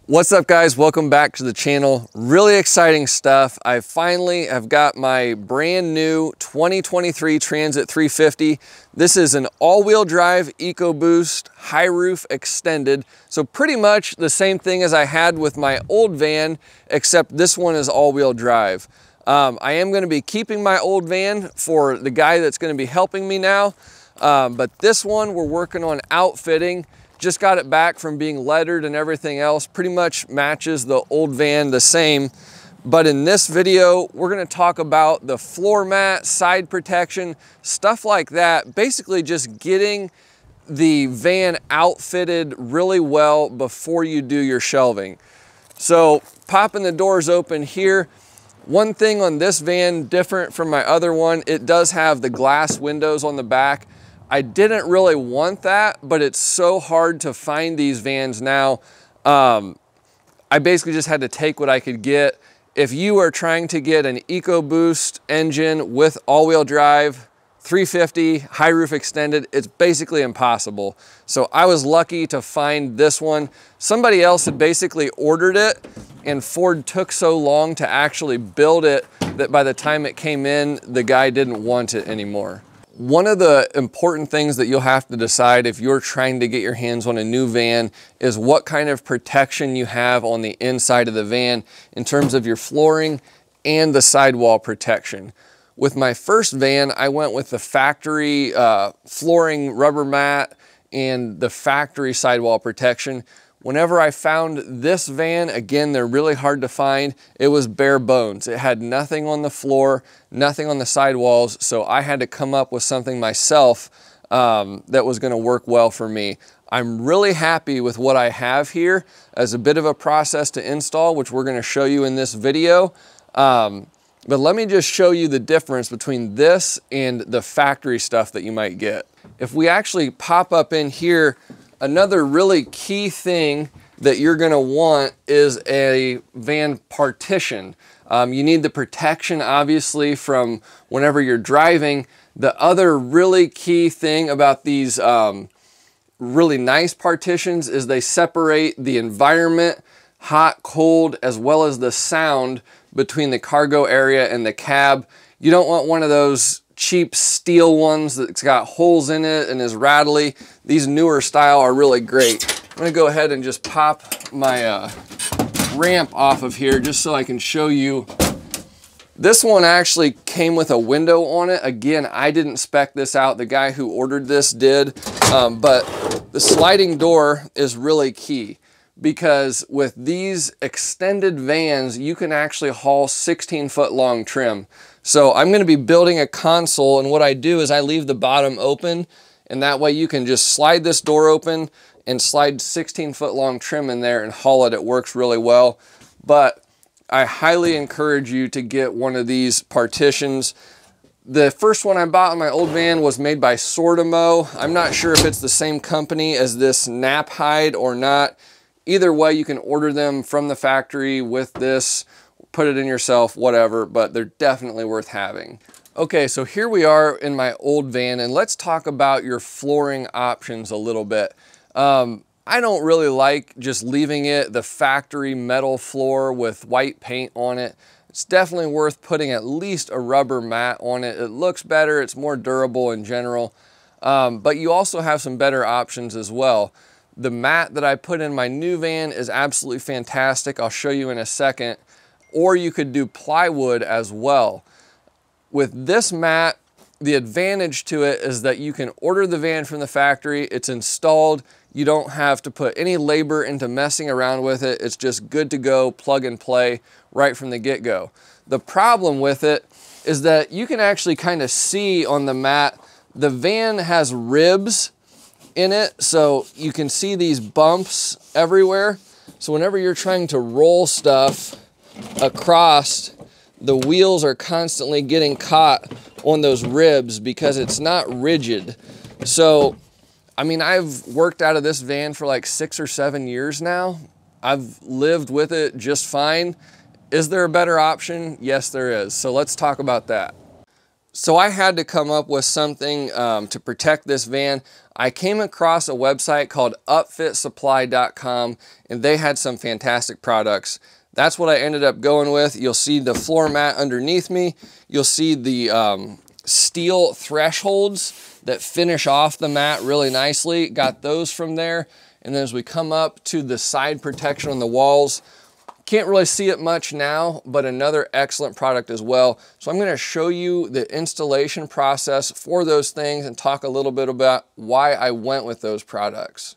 What's up, guys? Welcome back to the channel. Really exciting stuff. I finally have got my brand new 2023 Transit 350. This is an all-wheel drive EcoBoost high roof extended. So pretty much the same thing as I had with my old van, except this one is all-wheel drive. I am going to be keeping my old van for the guy that's going to be helping me now. But this one we're working on outfitting. Just got it back from being lettered and everything else. Pretty much matches the old van the same. But in this video, we're gonna talk about the floor mat, side protection, stuff like that. Basically just getting the van outfitted really well before you do your shelving. So popping the doors open here. One thing on this van different from my other one, it does have the glass windows on the back. I didn't really want that, but it's so hard to find these vans now. I basically just had to take what I could get. If you are trying to get an EcoBoost engine with all-wheel drive, 350, high roof extended, it's basically impossible. So I was lucky to find this one. Somebody else had basically ordered it, and Ford took so long to actually build it that by the time it came in, the guy didn't want it anymore. One of the important things that you'll have to decide if you're trying to get your hands on a new van is what kind of protection you have on the inside of the van in terms of your flooring and the sidewall protection. With my first van, I went with the factory flooring rubber mat and the factory sidewall protection. Whenever I found this van, again, they're really hard to find, it was bare bones. It had nothing on the floor, nothing on the sidewalls, so I had to come up with something myself that was gonna work well for me. I'm really happy with what I have here as a bit of a process to install, which we're gonna show you in this video. But let me just show you the difference between this and the factory stuff that you might get. If we actually pop up in here, another really key thing that you're gonna want is a van partition. You need the protection, obviously, from whenever you're driving. The other really key thing about these really nice partitions is they separate the environment, hot, cold, as well as the sound between the cargo area and the cab. You don't want one of those cheap steel ones that's got holes in it and is rattly. These newer style are really great. I'm gonna go ahead and just pop my ramp off of here just so I can show you. This one actually came with a window on it. Again, I didn't spec this out. The guy who ordered this did, but the sliding door is really key because with these extended vans, you can actually haul 16-foot long trim. So I'm gonna be building a console, and what I do is I leave the bottom open, and that way you can just slide this door open and slide 16-foot long trim in there and haul it. It works really well. But I highly encourage you to get one of these partitions. The first one I bought in my old van was made by Sortimo. I'm not sure if it's the same company as this Knapheid or not. Either way, you can order them from the factory with this, put it in yourself, whatever, but they're definitely worth having. Okay, so here we are in my old van, and let's talk about your flooring options a little bit. I don't really like just leaving it the factory metal floor with white paint on it. It's definitely worth putting at least a rubber mat on it. It looks better, it's more durable in general, but you also have some better options as well. The mat that I put in my new van is absolutely fantastic. I'll show you in a second. Or you could do plywood as well. With this mat, the advantage to it is that you can order the van from the factory, it's installed, you don't have to put any labor into messing around with it, it's just good to go, plug and play right from the get-go. The problem with it is that you can actually kind of see on the mat, the van has ribs in it, so you can see these bumps everywhere. So whenever you're trying to roll stuff across, the wheels are constantly getting caught on those ribs because it's not rigid. So, I mean, I've worked out of this van for like 6 or 7 years now. I've lived with it just fine. Is there a better option? Yes, there is. So let's talk about that. So I had to come up with something to protect this van. I came across a website called upfitsupply.com, and they had some fantastic products. That's what I ended up going with. You'll see the floor mat underneath me. You'll see the steel thresholds that finish off the mat really nicely. Got those from there. And then as we come up to the side protection on the walls, can't really see it much now, but another excellent product as well. So I'm going to show you the installation process for those things and talk a little bit about why I went with those products.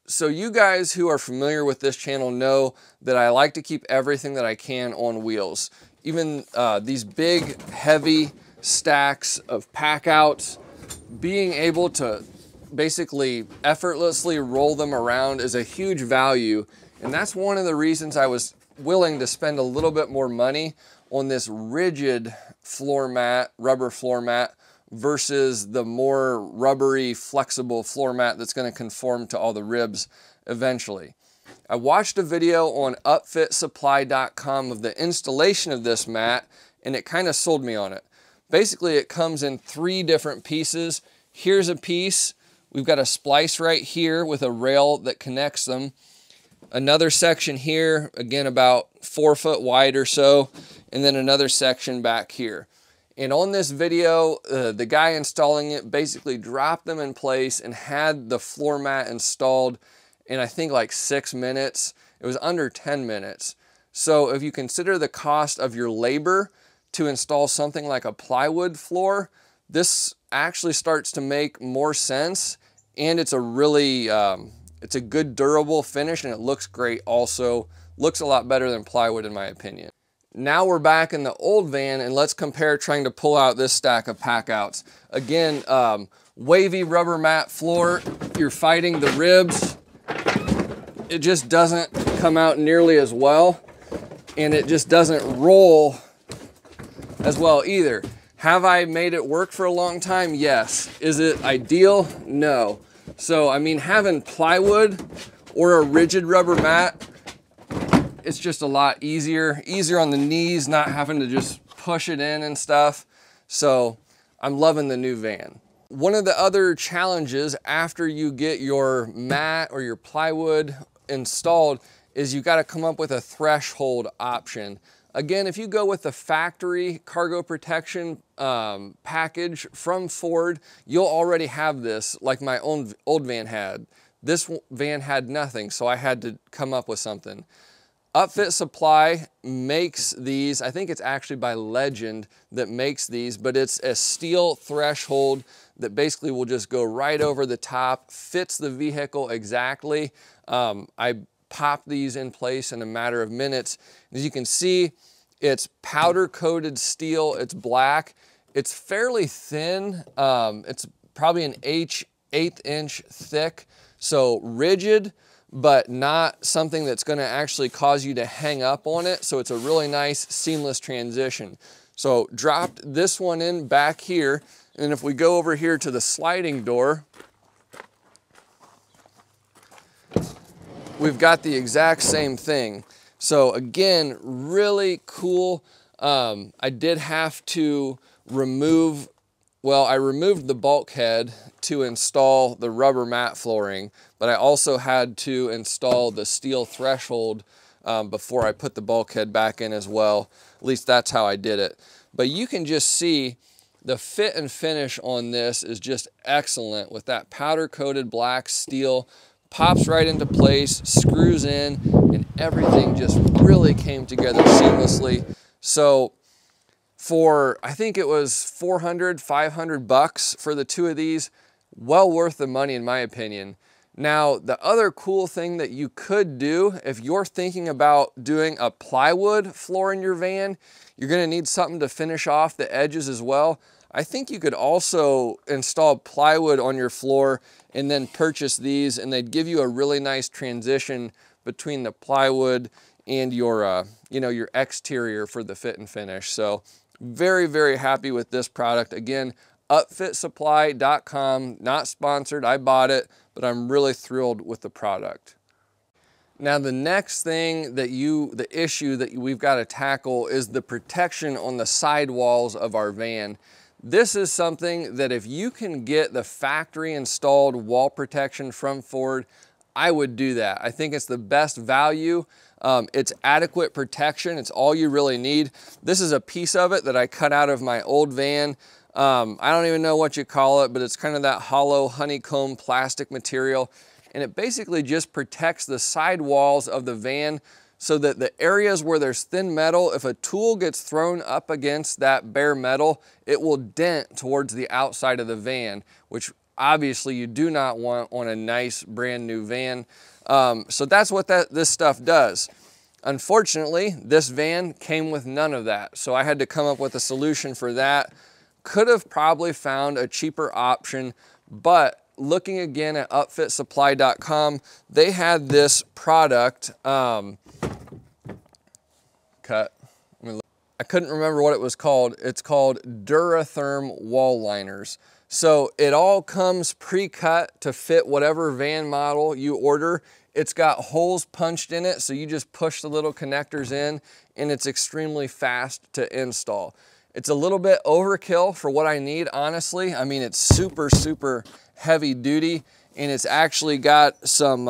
So you guys who are familiar with this channel know that I like to keep everything that I can on wheels. Even these big, heavy stacks of pack outs, being able to basically effortlessly roll them around is a huge value. And that's one of the reasons I was willing to spend a little bit more money on this rigid floor mat, rubber floor mat, versus the more rubbery, flexible floor mat that's going to conform to all the ribs eventually. I watched a video on upfitsupply.com of the installation of this mat, and it kind of sold me on it. Basically, it comes in 3 different pieces. Here's a piece. We've got a splice right here with a rail that connects them. Another section here, again about 4 foot wide or so, and then another section back here. And on this video, the guy installing it basically dropped them in place and had the floor mat installed in I think like 6 minutes. It was under 10 minutes. So if you consider the cost of your labor to install something like a plywood floor, this actually starts to make more sense, and it's a really it's a good durable finish, and it looks great also. Looks a lot better than plywood in my opinion. Now we're back in the old van, and let's compare trying to pull out this stack of pack outs. Again, wavy rubber mat floor, you're fighting the ribs. It just doesn't come out nearly as well, and it just doesn't roll as well either. Have I made it work for a long time? Yes. Is it ideal? No. So, I mean, having plywood or a rigid rubber mat, it's just a lot easier on the knees, not having to just push it in and stuff. So I'm loving the new van. One of the other challenges after you get your mat or your plywood installed is you got to come up with a threshold option. Again, if you go with the factory cargo protection package from Ford, you'll already have this like my own old van had. This van had nothing, so I had to come up with something. Upfit Supply makes these. I think it's actually by Legend that makes these, but it's a steel threshold that basically will just go right over the top, fits the vehicle exactly. I pop these in place in a matter of minutes. As you can see, it's powder coated steel, it's black, it's fairly thin, it's probably an 1/8 inch thick, so rigid, but not something that's gonna actually cause you to hang up on it, so it's a really nice seamless transition. So dropped this one in back here, and if we go over here to the sliding door, we've got the exact same thing. So again, really cool. I did have to remove, well, I removed the bulkhead to install the rubber mat flooring, but I also had to install the steel threshold before I put the bulkhead back in as well. At least that's how I did it. But you can just see the fit and finish on this is just excellent with that powder coated black steel. Pops right into place, screws in, and everything just really came together seamlessly. So for, I think it was 400, 500 bucks for the 2 of these, well worth the money in my opinion. Now, the other cool thing that you could do, if you're thinking about doing a plywood floor in your van, you're gonna need something to finish off the edges as well. I think you could also install plywood on your floor and then purchase these, and they'd give you a really nice transition between the plywood and your, your exterior for the fit and finish. So very, very happy with this product. Again, upfitsupply.com, not sponsored, I bought it, but I'm really thrilled with the product. Now the next thing that the issue that we've got to tackle is the protection on the sidewalls of our van. This is something that if you can get the factory installed wall protection from Ford, I would do that. I think it's the best value. It's adequate protection. It's all you really need. This is a piece of it that I cut out of my old van. I don't even know what you call it, but it's kind of that hollow honeycomb plastic material. And it basically just protects the side walls of the van so that the areas where there's thin metal, if a tool gets thrown up against that bare metal, it will dent towards the outside of the van, which obviously you do not want on a nice brand new van. So that's what this stuff does. Unfortunately, this van came with none of that. So I had to come up with a solution for that. Could have probably found a cheaper option, but looking again at upfitsupply.com, they had this product, I couldn't remember what it was called. It's called DuraTherm wall liners. So it all comes pre-cut to fit whatever van model you order. It's got holes punched in it, so you just push the little connectors in, and it's extremely fast to install. It's a little bit overkill for what I need, honestly. I mean, it's super, super heavy duty, and it's actually got some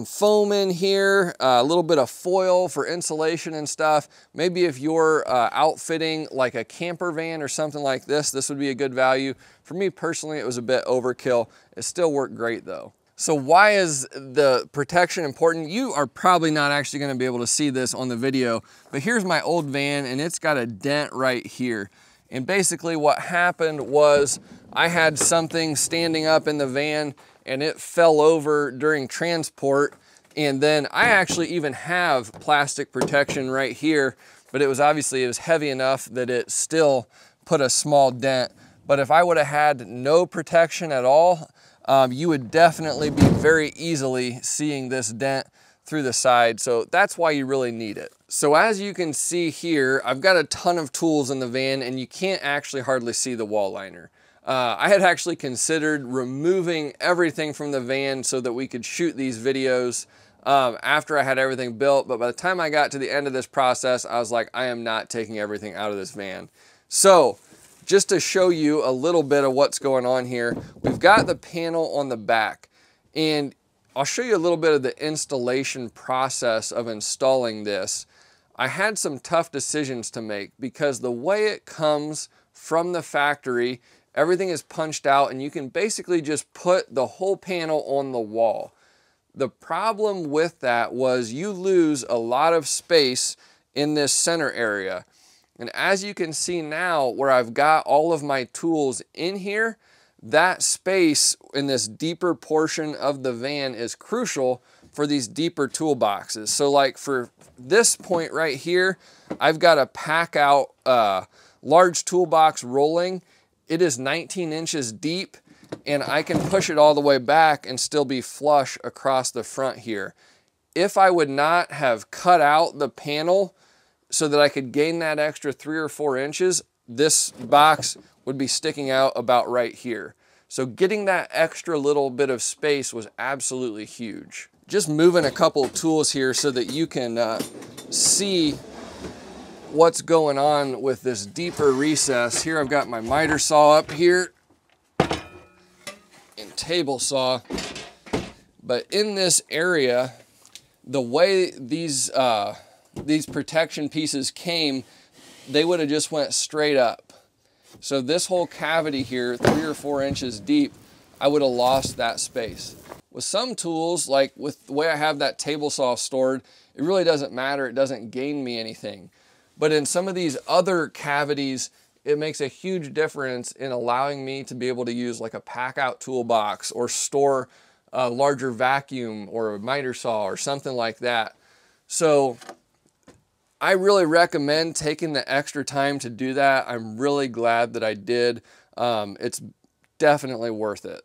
foam in here, a little bit of foil for insulation and stuff. Maybe if you're outfitting like a camper van or something like this, this would be a good value. For me personally, it was a bit overkill. It still worked great though. So why is the protection important? You are probably not actually gonna be able to see this on the video, but here's my old van and it's got a dent right here. And basically what happened was I had something standing up in the van and it fell over during transport. And then I actually even have plastic protection right here, but it was heavy enough that it still put a small dent. But if I would have had no protection at all, you would definitely be very easily seeing this dent through the side. So that's why you really need it. So as you can see here, I've got a ton of tools in the van and you can't actually hardly see the wall liner. I had actually considered removing everything from the van so that we could shoot these videos after I had everything built. But by the time I got to the end of this process, I was like, I am not taking everything out of this van. So just to show you a little bit of what's going on here, we've got the panel on the back, and I'll show you a little bit of the installation process of installing this. I had some tough decisions to make because the way it comes from the factory, everything is punched out and you can basically just put the whole panel on the wall. The problem with that was you lose a lot of space in this center area. And as you can see now, where I've got all of my tools in here, that space in this deeper portion of the van is crucial for these deeper toolboxes. So like for this point right here, I've got a pack out large toolbox rolling. It is 19 inches deep and I can push it all the way back and still be flush across the front here. If I would not have cut out the panel so that I could gain that extra 3 or 4 inches, this box would be sticking out about right here. So getting that extra little bit of space was absolutely huge. Just moving a couple of tools here so that you can see what's going on with this deeper recess. Here I've got my miter saw up here and table saw. But in this area, the way these protection pieces came, they would have just went straight up. So this whole cavity here, 3 or 4 inches deep, I would have lost that space. With some tools, like with the way I have that table saw stored, it really doesn't matter. It doesn't gain me anything. But in some of these other cavities, it makes a huge difference in allowing me to be able to use like a pack out toolbox or store a larger vacuum or a miter saw or something like that. So I really recommend taking the extra time to do that. I'm really glad that I did. It's definitely worth it.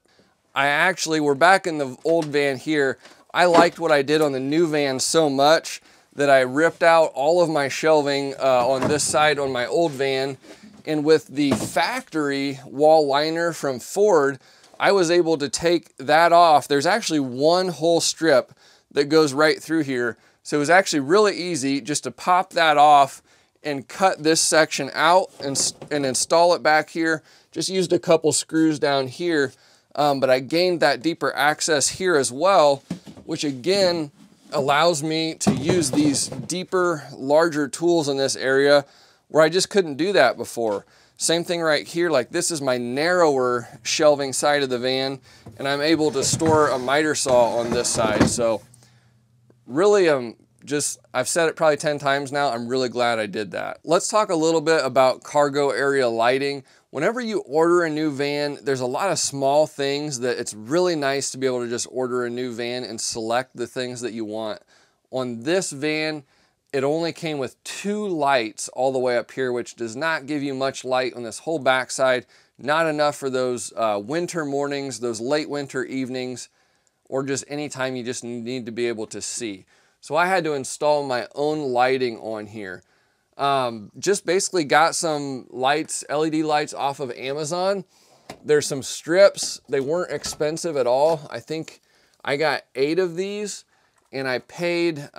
We're back in the old van here. I liked what I did on the new van so much that I ripped out all of my shelving on this side on my old van. And with the factory wall liner from Ford, I was able to take that off. There's actually one whole strip that goes right through here. So it was actually really easy just to pop that off and cut this section out and install it back here. Just used a couple screws down here, but I gained that deeper access here as well, which again allows me to use these deeper, larger tools in this area where I just couldn't do that before. Same thing right here, like this is my narrower shelving side of the van, and I'm able to store a miter saw on this side. So really, I've said it probably 10 times now, I'm really glad I did that. Let's talk a little bit about cargo area lighting. Whenever you order a new van, there's a lot of small things that it's really nice to be able to just order a new van and select the things that you want. On this van, it only came with 2 lights all the way up here, which does not give you much light on this whole backside. Not enough for those winter mornings, those late winter evenings, or just any time you just need to be able to see. So I had to install my own lighting on here. Just basically got some lights, LED lights off of Amazon. There's some strips. They weren't expensive at all. I think I got 8 of these, and I paid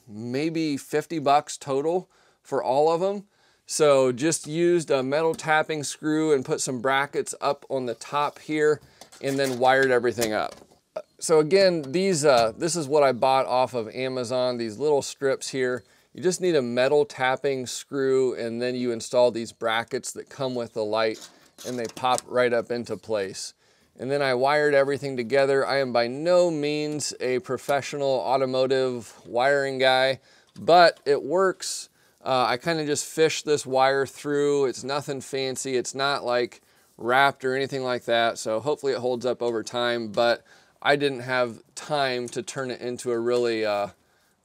maybe 50 bucks total for all of them. So just used a metal tapping screw and put some brackets up on the top here, and then wired everything up. So again, this is what I bought off of Amazon, these little strips here. You just need a metal tapping screw, and then you install these brackets that come with the light, and they pop right up into place. And then I wired everything together. I am by no means a professional automotive wiring guy, but it works. I kind of just fished this wire through. It's nothing fancy. It's not like wrapped or anything like that. So hopefully it holds up over time, but I didn't have time to turn it into a really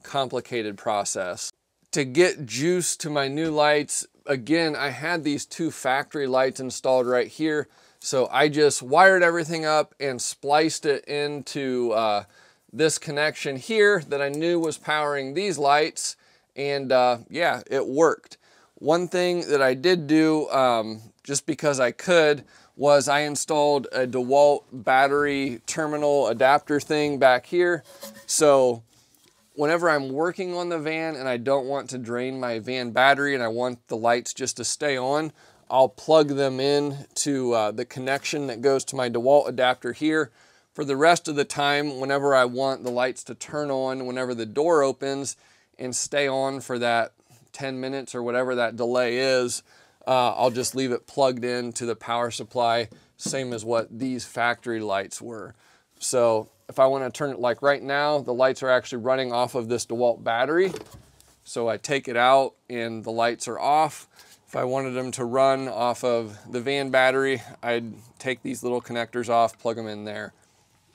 complicated process. To get juice to my new lights, again, I had these 2 factory lights installed right here. So I just wired everything up and spliced it into this connection here that I knew was powering these lights. And yeah, it worked. One thing that I did do, just because I could, was I installed a DeWalt battery terminal adapter thing back here. So whenever I'm working on the van and I don't want to drain my van battery and I want the lights just to stay on, I'll plug them in to the connection that goes to my DeWalt adapter here. For the rest of the time, whenever I want the lights to turn on, whenever the door opens and stay on for that 10 minutes or whatever that delay is, I'll just leave it plugged in to the power supply, same as what these factory lights were. So if I want to turn it, like right now, the lights are actually running off of this DeWalt battery. So I take it out and the lights are off. If I wanted them to run off of the van battery, I'd take these little connectors off, plug them in there.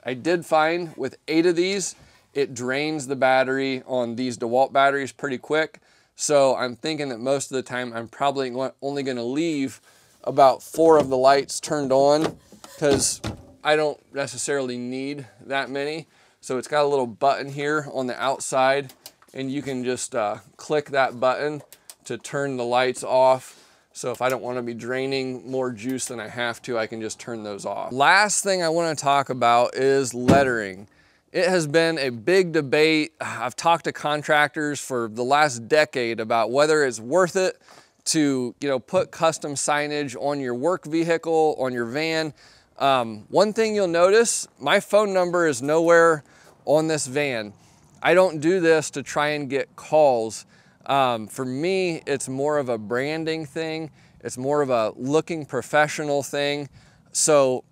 I did find with 8 of these, it drains the battery on these DeWalt batteries pretty quick. So I'm thinking that most of the time I'm probably only going to leave about 4 of the lights turned on, because I don't necessarily need that many. So it's got a little button here on the outside, and you can just click that button to turn the lights off. So if I don't want to be draining more juice than I have to, I can just turn those off. Last thing I want to talk about is lettering. It has been a big debate. I've talked to contractors for the last decade about whether it's worth it to, put custom signage on your work vehicle, on your van. One thing you'll notice, my phone number is nowhere on this van. I don't do this to try and get calls. For me, it's more of a branding thing. It's more of a looking professional thing. So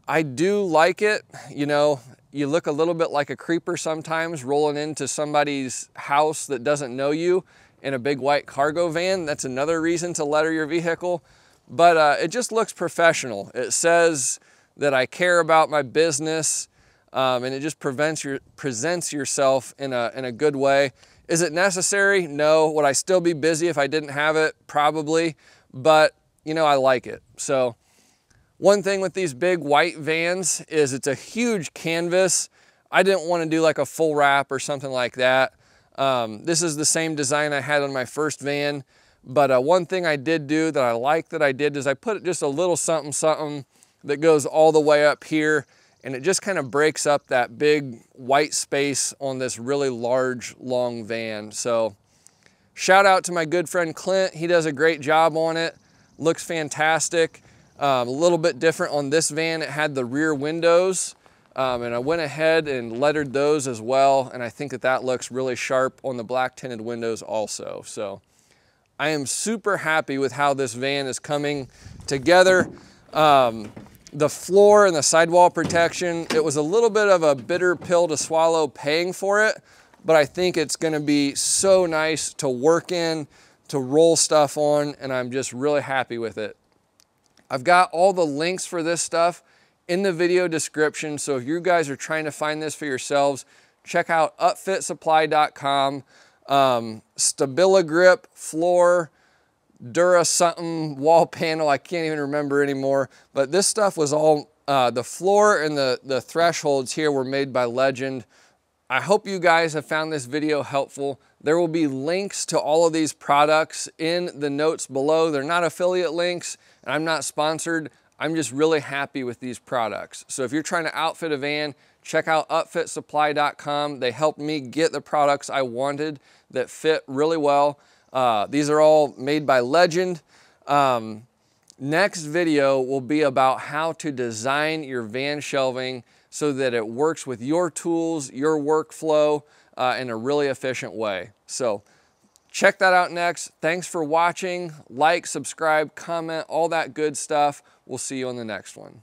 I do like it. You look a little bit like a creeper sometimes rolling into somebody's house that doesn't know you in a big white cargo van. That's another reason to letter your vehicle. But it just looks professional. It says that I care about my business, and it just presents yourself in a good way. Is it necessary? No. Would I still be busy if I didn't have it? Probably. But, I like it. So one thing with these big white vans is it's a huge canvas. I didn't want to do like a full wrap or something like that. This is the same design I had on my first van. But one thing I did do that I like that I did is I put just a little something that goes all the way up here, and it just kind of breaks up that big white space on this really large, long van. So Shout out to my good friend Clint. He does a great job on it. Looks fantastic. A little bit different on this van. It had the rear windows, and I went ahead and lettered those as well. And I think that that looks really sharp on the black tinted windows also. So I am super happy with how this van is coming together. The floor and the sidewall protection, it was a little bit of a bitter pill to swallow paying for it, but I think it's gonna be so nice to work in, to roll stuff on, and I'm just really happy with it. I've got all the links for this stuff in the video description, so if you guys are trying to find this for yourselves, check out upfitsupply.com. Stabiligrip floor, Dura something wall panel, I can't even remember anymore, but this stuff was all, the floor and the thresholds here were made by Legend. I hope you guys have found this video helpful. There will be links to all of these products in the notes below. They're not affiliate links, and I'm not sponsored. I'm just really happy with these products. So if you're trying to outfit a van, check out upfitsupply.com. They helped me get the products I wanted that fit really well. These are all made by Legend. Next video will be about how to design your van shelving so that it works with your tools, your workflow, in a really efficient way. So check that out next. Thanks for watching. Like, subscribe, comment, all that good stuff. We'll see you on the next one.